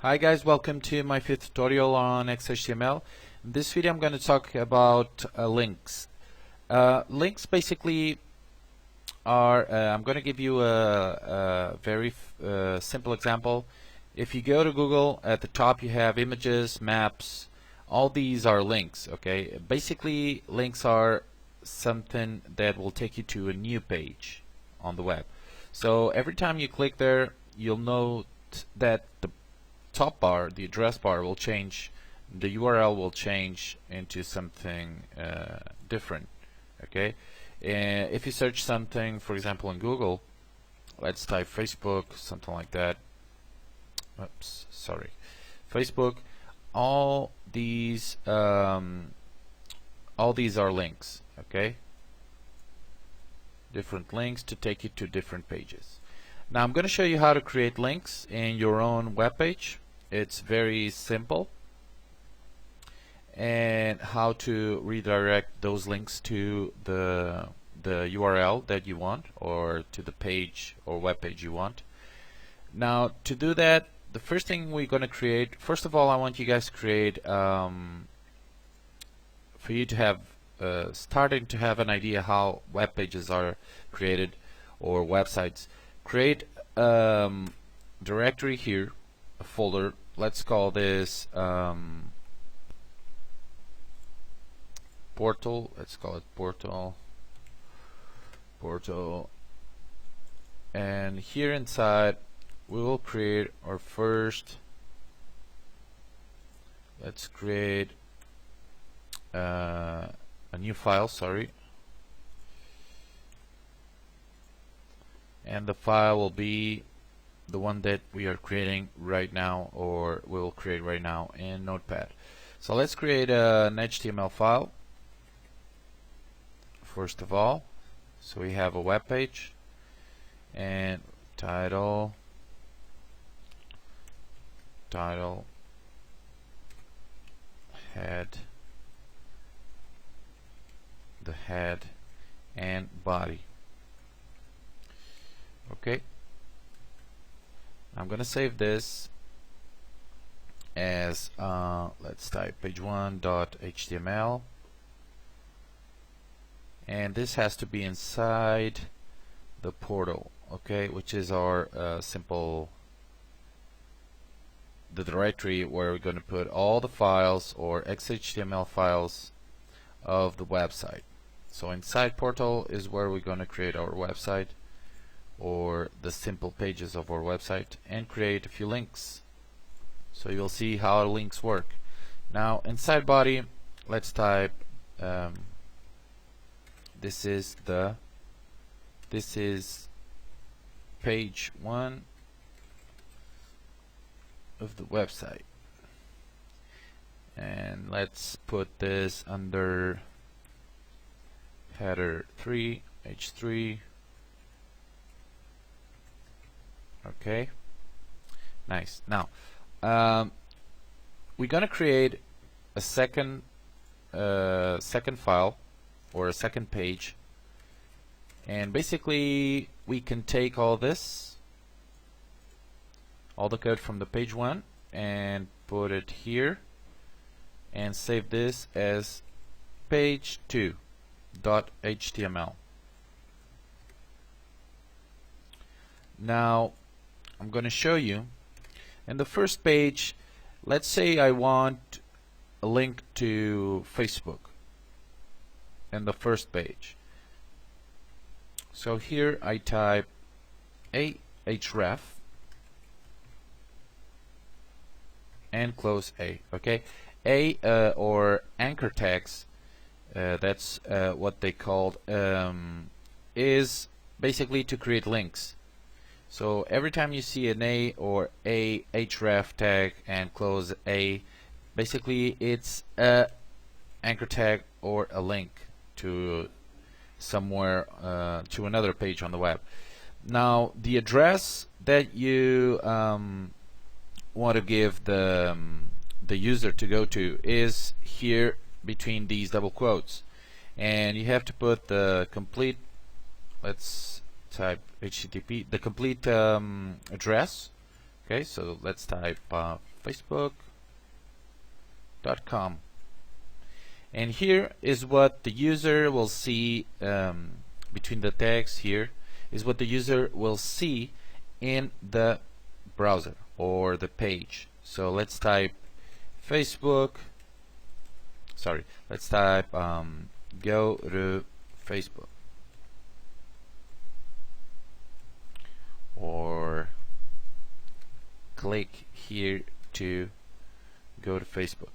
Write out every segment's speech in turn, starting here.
Hi guys, welcome to my fifth tutorial on XHTML. In this video I'm going to talk about links. Links basically are, I'm going to give you a very simple example. If you go to Google, at the top you have images, maps, all these are links, okay? Basically links are something that will take you to a new page on the web. So every time you click there, you'll note that the top bar, the address bar, will change. The URL will change into something different. Okay, if you search something, for example, in Google, let's type Facebook, something like that. Oops, sorry, Facebook. All these are links. Okay, different links to take you to different pages. Now I'm going to show you how to create links in your own web page. It's very simple, and how to redirect those links to the URL that you want, or to the page or web page you want. Now to do that, the first thing we're going to create, first of all, I want you guys to create for you to have starting to have an idea how web pages are created, or websites. Create directory here, a folder. Let's call this portal. Let's call it portal. And here inside we will create our first, let's create a new file, sorry, and the file will be the one that we are creating right now, or we'll create right now in Notepad. So let's create an HTML file first of all. So we have a web page, and title, head, the head, and body. Okay, I'm gonna save this as let's type page1.html, and this has to be inside the portal, okay, which is our the directory where we're going to put all the files or XHTML files of the website. So inside portal is where we're going to create our website, or the simple pages of our website, and create a few links. So you'll see how links work. Now inside body, let's type this is page 1 of the website, and let's put this under header 3, h3. Okay, nice. Now we're gonna create a second file, or a second page, and basically we can take all this, all the code from the page 1, and put it here, and save this as page2.html. Now I'm going to show you in the first page. Let's say I want a link to Facebook in the first page. So here I type href and close A. Okay, or anchor tags, that's what they called, is basically to create links. So every time you see an A or a href tag and close A, basically it's a anchor tag or a link to somewhere, to another page on the web. Now the address that you want to give the user to go to is here between these double quotes, and you have to put the complete, let's type HTTP, the complete address Okay, so let's type facebook.com, and here is what the user will see. Between the text here is what the user will see in the browser or the page. So let's type Facebook, sorry, let's type go to Facebook, or click here to go to Facebook.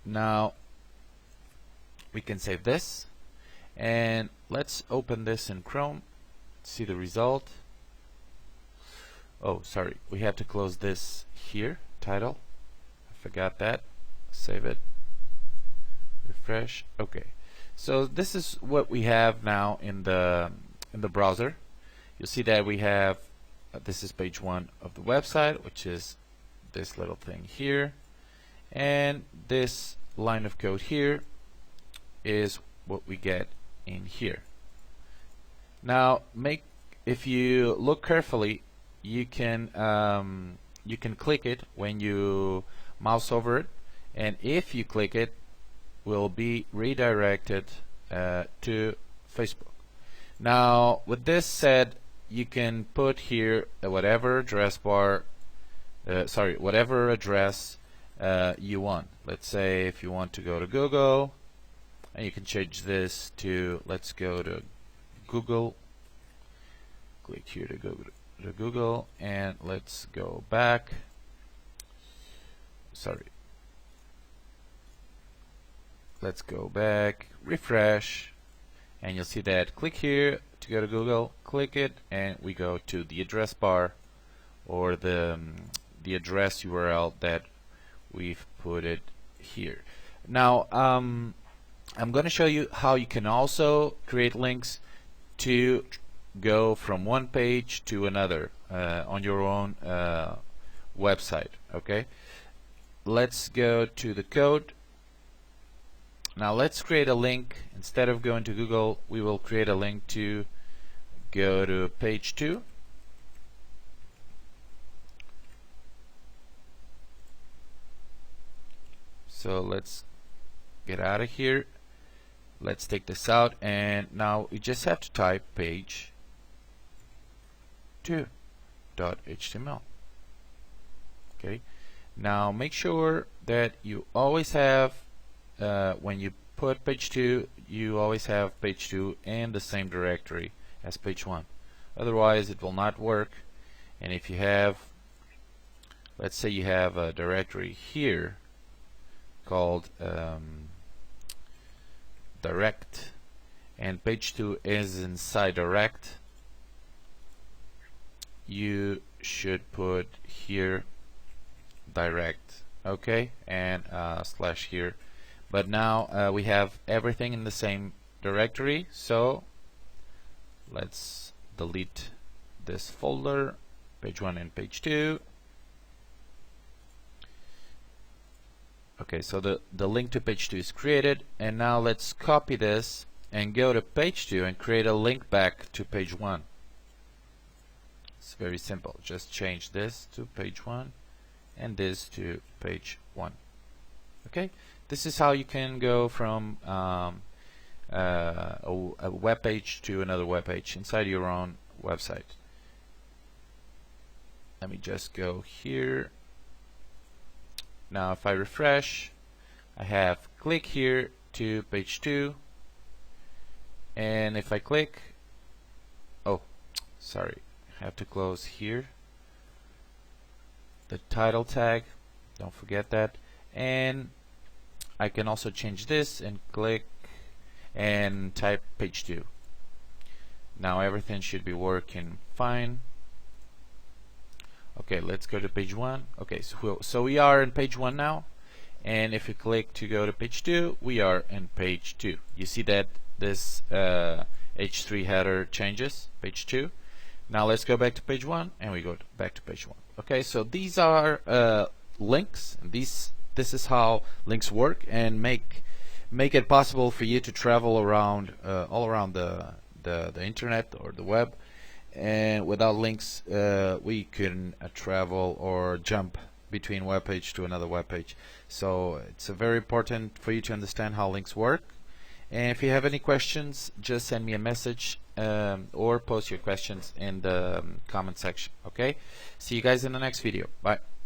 Now we can save this, and let's open this in Chrome, see the result. Oh, sorry, we have to close this here, title. I forgot that. Save it, refresh. Okay, so this is what we have now in the browser. You'll see that we have this is page 1 of the website, which is this little thing here, and this line of code here is what we get in here. Now, if you look carefully, you can click it when you mouse over it, and if you click it, will be redirected to Facebook. Now, with this said, you can put here whatever address bar, whatever address you want. Let's say if you want to go to Google, and you can change this to, let's go to Google. Click here to go to Google, and let's go back. Sorry. Let's go back, refresh, and you'll see that click here to go to Google, click it, and we go to the address bar, or the address URL that we've put it here. Now I'm going to show you how you can also create links to go from one page to another on your own website. Okay, let's go to the code. Now let's create a link. Instead of going to Google, we will create a link to go to page 2. So let's get out of here. Let's take this out, and now we just have to type page 2.html. Okay, now make sure that you always have when you put page 2, you always have page 2 in the same directory as page 1. Otherwise it will not work. And if you have, let's say you have a directory here called direct, and page 2 is inside direct, you should put here direct, okay, and slash here. But now we have everything in the same directory, so let's delete this folder, page 1 and page 2. Okay, so the link to page 2 is created, and now let's copy this and go to page 2 and create a link back to page 1. It's very simple. Just change this to page 1 and this to page 1. Okay, this is how you can go from a web page to another web page inside your own website. Let me just go here. Now if I refresh, I have click here to page 2, and if I click, oh sorry, I have to close here the title tag, don't forget that, and I can also change this and click and type page 2. Now everything should be working fine. Okay, let's go to page 1. Okay, so we are in page 1 now, and if you click to go to page 2, we are in page 2. You see that this H3 header changes, page 2. Now let's go back to page 1, and we go back to page 1. Okay, so these are links. This is how links work and make it possible for you to travel around all around the internet or the web and without links we couldn't travel or jump between web page to another web page. So it's very important for you to understand how links work. And if you have any questions, just send me a message or post your questions in the comment section. Okay, see you guys in the next video. Bye.